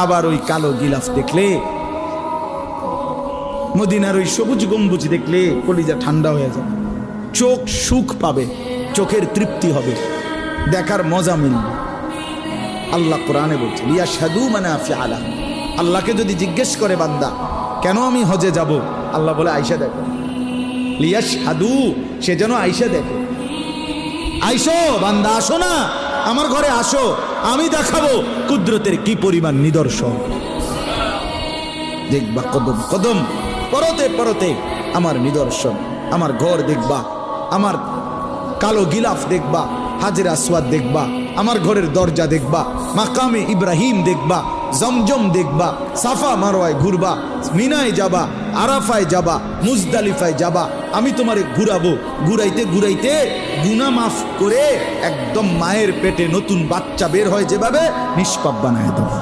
আবার ওই কালো গিলাফ দেখলে, মদিনার ওই সবুজ গম্বুজ দেখলে কলিজা ঠান্ডা হয়ে যাবে, চোখ সুখ পাবে, চোখের তৃপ্তি হবে, দেখার মজা মিলবে। আল্লাহ কোরআনে বলছে লিয়াশহাদু মানাফিআ লাহুম। আল্লাহকে যদি জিজ্ঞেস করে বান্দা কেন আমি হজে যাব, আল্লাহ বলে আয়েশা দেখো, লিয়াশহাদু, সে যেন আয়েশা দেখে। আইসো বান্দা, আসো না আমার ঘরে, আসো, আমি দেখাবো কুদরতের কি পরিমাণ নিদর্শন। দেখবা কদম কদম, পরতে পরতে আমার নিদর্শন, আমার ঘর দেখবা, আমার কালো গিলাফ দেখবা, হাজরে আসওয়াদ দেখবা, আমার ঘরের দরজা দেখবা, মাকামে ইব্রাহিম দেখবা, জমজম দেখবা, সাফা মারওয়ায় ঘুরবা, মিনায় যাবা, আরাফায় যাবা, মুজদালিফায় যাবা, আমি তোমারে ঘুরাবো, ঘুরাইতে ঘুরাইতে গুনাহ মাফ করে একদম মায়ের পেটে নতুন বাচ্চা বের হয় যেভাবে, নিষ্পাপ বানায় দেবো।